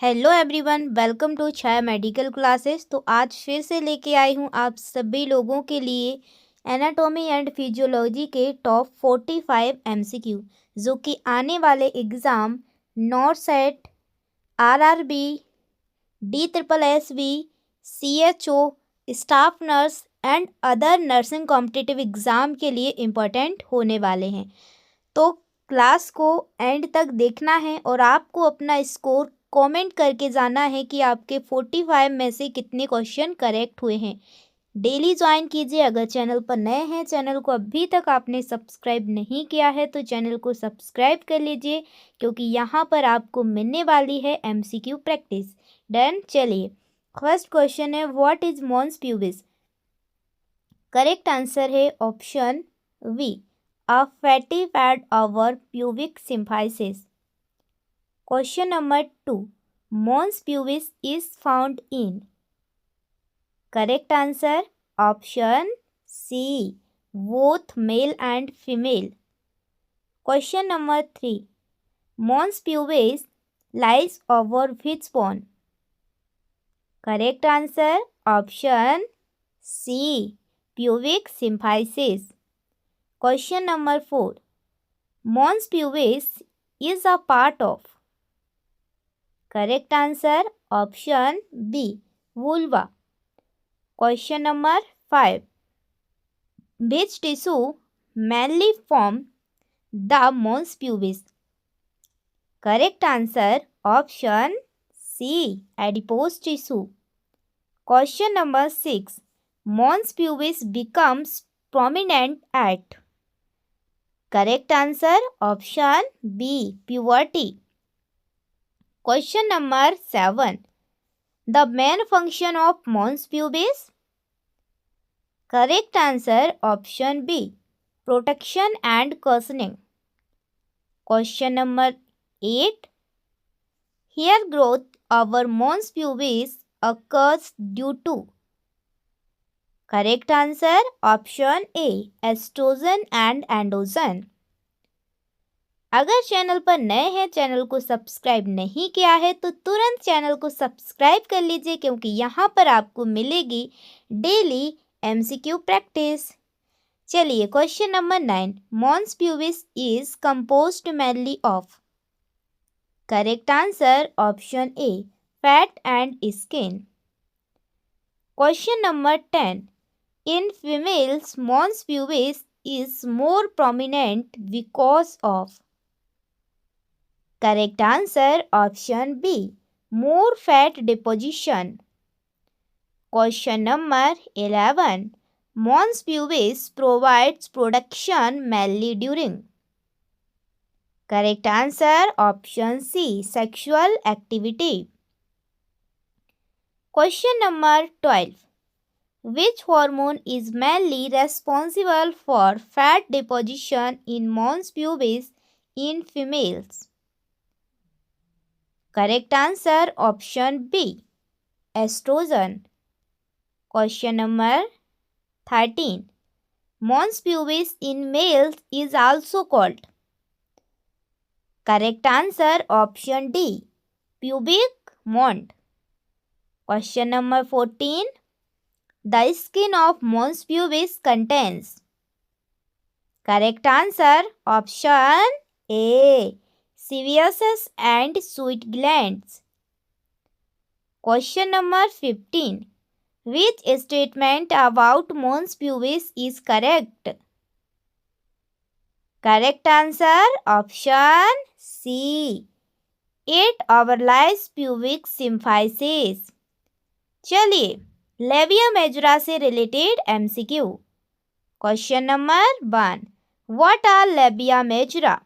Hello everyone, welcome to Chhaya medical classes. तो आज फिर से लेके आई हूँ आप सभी लोगों के लिए एनाटॉमी एंड फिजियोलॉजी के टॉप 45 एमसीक्यू, जो कि आने वाले exam not set, RRB, DSSB, CHO, staff nurse and other nursing competitive exam के लिए इम्पोर्टेंट होने वाले हैं। तो क्लास को एंड तक देखना है और आपको अपना स्कोर कमेंट करके जाना है कि आपके 45 में से कितने क्वेश्चन करेक्ट हुए हैं। डेली ज्वाइन कीजिए। अगर चैनल पर नए हैं, चैनल को अभी तक आपने सब्सक्राइब नहीं किया है तो चैनल को सब्सक्राइब कर लीजिए, क्योंकि यहाँ पर आपको मिलने वाली है MCQ प्रैक्टिस। डन, चलिए। फर्स्ट क्वेश्चन है, what is mons pubis? Correct answer है option V, a fatty pad over pubic symphysis. Question number 2. Mons pubis is found in. Correct answer option C, both male and female. Question number 3. Mons pubis lies over which bone? Correct answer option C, pubic symphysis. Question number 4. Mons pubis is a part of. Correct answer option B, vulva. Question number 5. Which tissue mainly form the mons pubis? Correct answer option C, adipose tissue. Question number 6. Mons pubis becomes prominent at. Correct answer option B, puberty. Question number 7. The main function of mons pubis? Correct answer option B, protection and cushioning. Question number 8. Hair growth over mons pubis occurs due to. Correct answer option A, estrogen and androgen. अगर channel पर नए हैं, channel को subscribe नहीं किया है तो तुरंत चैनल को सब्सक्राइब कर लीजिए, क्योंकि यहाँ पर आपको मिलेगी डेली MCQ प्रैक्टिस। चलिए, question number 9. Mons pubis is composed mainly of. Correct answer option A, fat and skin. Question number 10. In females mons pubis is more prominent because of. Correct answer option B, more fat deposition. Question number 11. Mons pubis provides protection mainly during. Correct answer option C, sexual activity. Question number 12. Which hormone is mainly responsible for fat deposition in mons pubis in females? Correct answer option B, estrogen. Question number 13. Mons pubis in males is also called. Correct answer option D, pubic mound. Question number 14. The skin of mons pubis contains. Correct answer option A, sebaceous and sweat glands. Question number 15. Which statement about mons pubis is correct? Correct answer option C, it overlies pubic symphysis. चलिए, लेबिया majora से related MCQ. Question number 1. What are labia majora?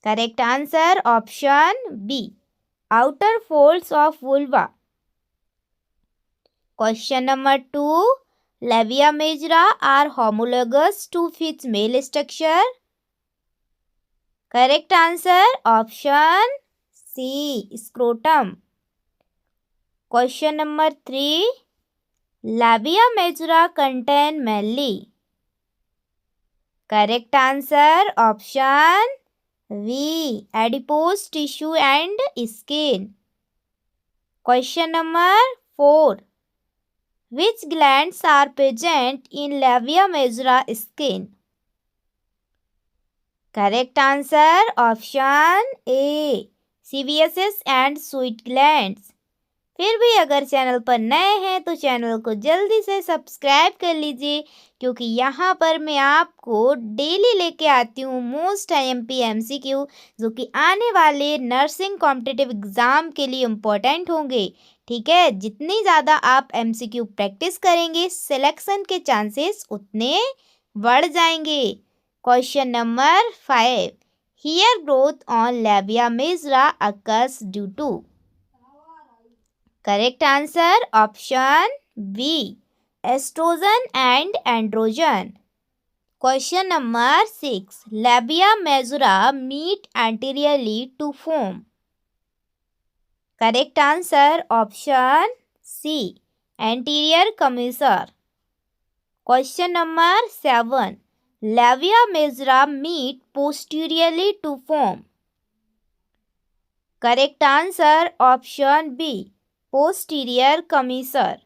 Correct answer option B, outer folds of vulva. Question number 2. Labia majora are homologous to which male structure? Correct answer option C, scrotum. Question number 3. Labia majora contain mainly. Correct answer option V. Adipose tissue and skin. Question number 4. Which glands are present in labia majora skin? Correct answer option A. CVSS and sweat glands. फिर भी अगर channel पर नए हैं तो channel को जल्दी से सब्सक्राइब कर लीजिए, क्योंकि यहाँ पर मैं आपको डेली लेके आती हूँ मोस्ट IMP MCQ जो कि आने वाले नर्सिंग कॉम्पिटिटिव एग्ज़ाम के लिए इम्पोर्टेंट होंगे। ठीक है, जितनी ज़्यादा आप MCQ प्रैक्टिस करेंगे सिलेक्शन के चांसेस उतने बढ़ जाएंगे। Question number 5. Hair growth on labia majora occurs due to. Correct answer option B. Estrogen and androgen. Question number 6. Labia majora meet anteriorly to form. Correct answer option C. Anterior commissure. Question number 7. Labia majora meet posteriorly to form. Correct answer option B. Posterior commissure.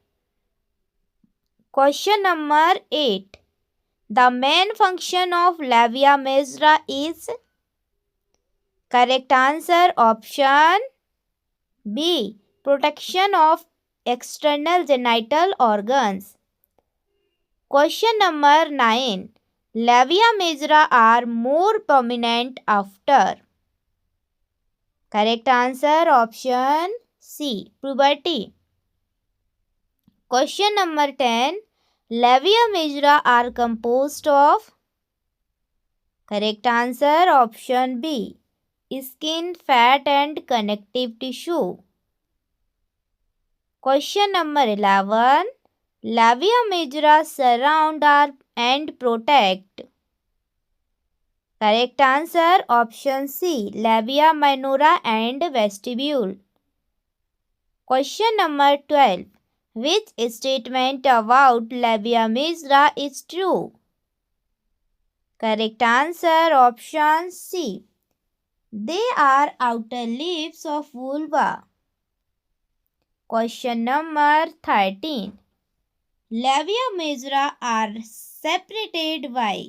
Question number 8. The main function of labia majora is. Correct answer option B. Protection of external genital organs. Question number 9. Labia majora are more prominent after. Correct answer option C. Puberty. Question number 10. Labia majora are composed of. Correct answer option B. Skin, fat and connective tissue. Question number 11. Labia majora surround and protect. Correct answer option C. Labia minora and vestibule. Question number 12. Which statement about labia majora is true? Correct answer option C. They are outer leaves of vulva. Question number 13. Labia majora are separated by.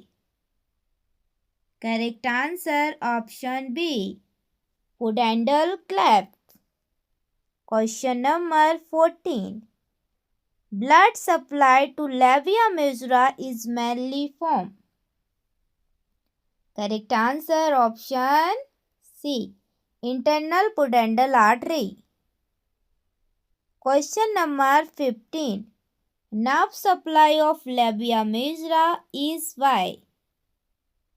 Correct answer option B. Pudendal cleft. Question number 14. Blood supply to labia majora is mainly from. Correct answer option C. Internal pudendal artery. Question number 15. Nerve supply of labia majora is why.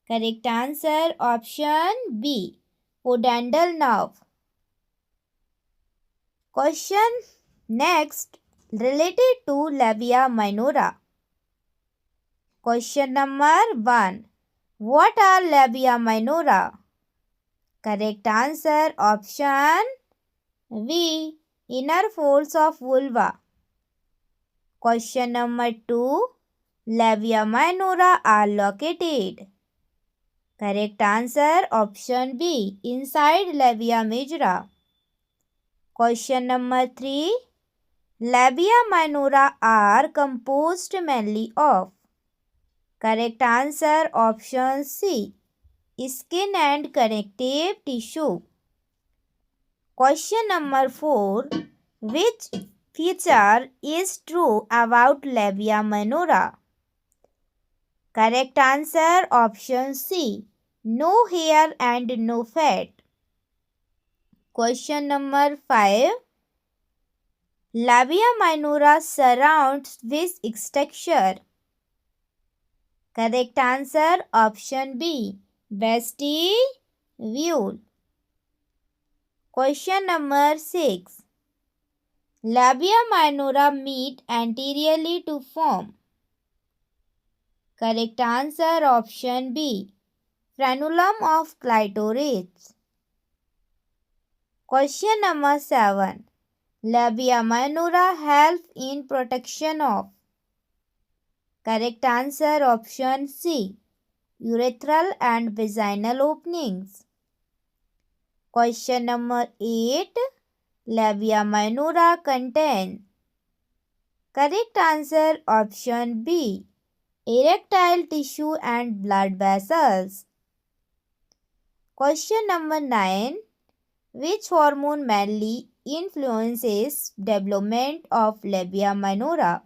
Correct answer option B. Pudendal nerve. Question next related to labia minora. Question number 1. What are labia minora? Correct answer option B. Inner folds of vulva. Question number 2. Labia minora are located. Correct answer option B. Inside labia majora. Question number 3. Labia minora are composed mainly of. Correct answer option C. Skin and connective tissue. Question number 4. Which feature is true about labia minora? Correct answer option C. No hair and no fat. Question number 5. Labia minora surrounds with texture. Correct answer option B. Vestibule. Question number 6. Labia minora meet anteriorly to form. Correct answer option B. Frenulum of clitoris. Question number 7. Labia minora help in protection of. Correct answer option C. Urethral and vaginal openings. Question number 8. Labia minora contain. Correct answer option B. Erectile tissue and blood vessels. Question number 9. Which hormone mainly influences development of labia minora?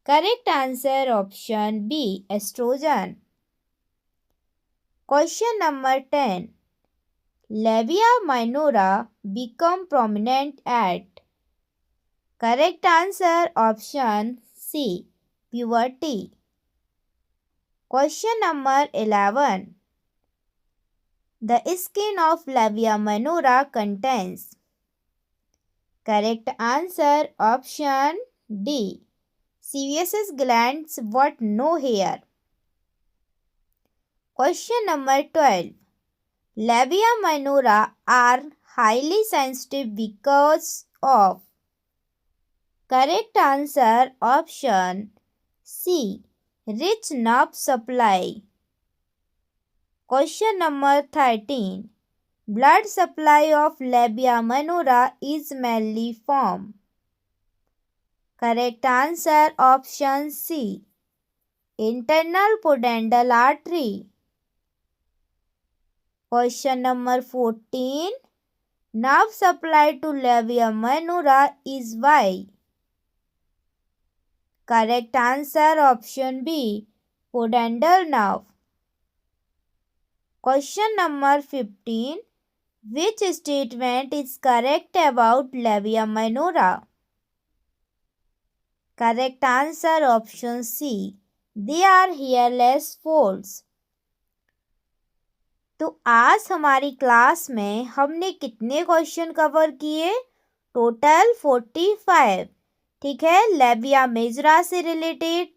Correct answer option B. Estrogen. Question number 10. Labia minora become prominent at. Correct answer option C. Puberty. Question number 11. The skin of labia minora contains. Correct answer option D. Sebaceous glands but no hair. Question number 12. Labia minora are highly sensitive because of. Correct answer option C. Rich nerve supply. Question number 13. Blood supply of labia minora is mainly from. Correct answer option C. Internal pudendal artery. Question number 14. Nerve supply to labia minora is by. Correct answer option B. Pudendal nerve. Question number 15. Which statement is correct about labia minora? Correct answer option C. They are hairless folds. तो आज हमारी class में हमने कितने question cover किए? Total 45. ठीक है, लेबिया majora से रिलेटेड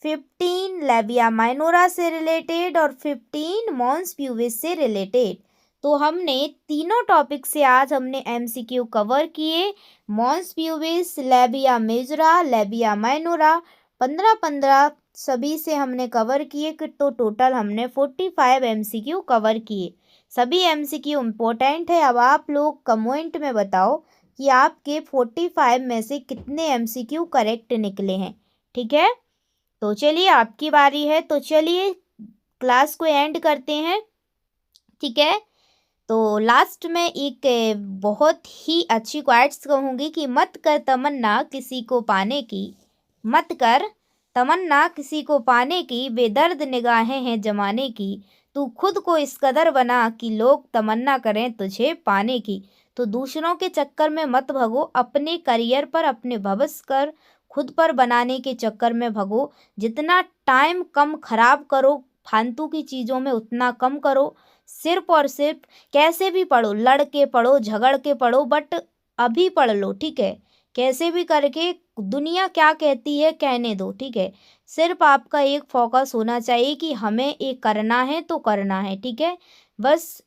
15, लेबिया माइनोरा से रिलेटेड और 15 मॉन्स प्यूबिस से रिलेटेड. तो हमने तीनों टॉपिक से आज हमने एमसीक्यू कवर किए. Mons pubis, labia majora, labia minora 15-15 सभी से हमने कवर किए. तो टोटल हमने 45 एमसीक्यू कवर किए. सभी एमसीक्यू इम्पोर्टेंट है. अब आप लोग कमेंट में बताओ कि आपके 45 में से कितने एमसीक्यू करेक्ट निकले हैं. ठीक है, तो चलिए आपकी बारी है. तो चलिए क्लास को एंड करते हैं. ठीक है, तो लास्ट में एक बहुत ही अच्छी क्वाइट्स कहूँगी कि मत कर तमन्ना किसी को पाने की. मत कर तमन्ना किसी को पाने की, बेदर्द निगाहें हैं जमाने की. तू खुद को इस कदर बना कि लोग तमन्ना करें तुझे पाने की. तो दूसरों के चक्कर में मत भगो, अपने करियर पर, अपने भविष्य कर खुद पर बनाने के चक्कर में भगो. जितना टाइम कम खराब करो फालतू की चीज़ों में उतना कम करो. सिर्फ और सिर्फ कैसे भी पढ़ो, लड़ के पढ़ो, झगड़ के पढ़ो, बट अभी पढ़ लो. ठीक है, कैसे भी करके दुनिया क्या कहती है कहने दो. ठीक है, सिर्फ आपका एक फोकस होना चाहिए कि हमें एक करना है तो करना है. ठीक है, बस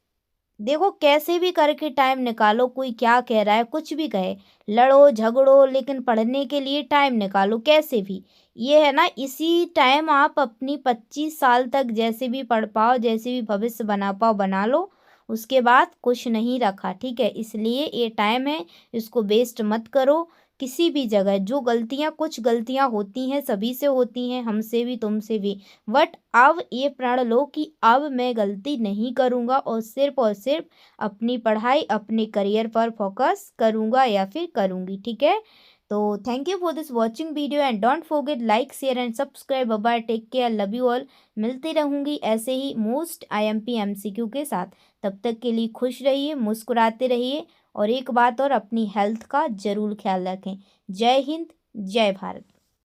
देखो कैसे भी करके टाइम निकालो. कोई क्या कह रहा है, कुछ भी कहे, लड़ो झगड़ो, लेकिन पढ़ने के लिए टाइम निकालो कैसे भी. ये है ना, इसी टाइम आप अपनी 25 साल तक जैसे भी पढ़ पाओ, जैसे भी भविष्य बना पाओ बना लो. उसके बाद कुछ नहीं रखा. ठीक है, इसलिए ये टाइम है, इसको वेस्ट मत करो किसी भी जगह. जो गलतियाँ, कुछ गलतियाँ होती हैं, सभी से होती हैं, हमसे भी तुमसे भी, बट अब ये प्रण लो कि अब मैं गलती नहीं करूँगा और सिर्फ अपनी पढ़ाई, अपने करियर पर फोकस करूँगा या फिर करूँगी. ठीक है, तो thank you for this watching video and don't forget like, share and subscribe. Bye, take care, love you all. मिलती रहूँगी ऐसे ही मोस्ट IMP MCQ के साथ. तब तक के लिए खुश रहिए, मुस्कुराते रहिए और एक बात और, अपनी हेल्थ का ज़रूर ख्याल रखें. जय हिंद, जय भारत.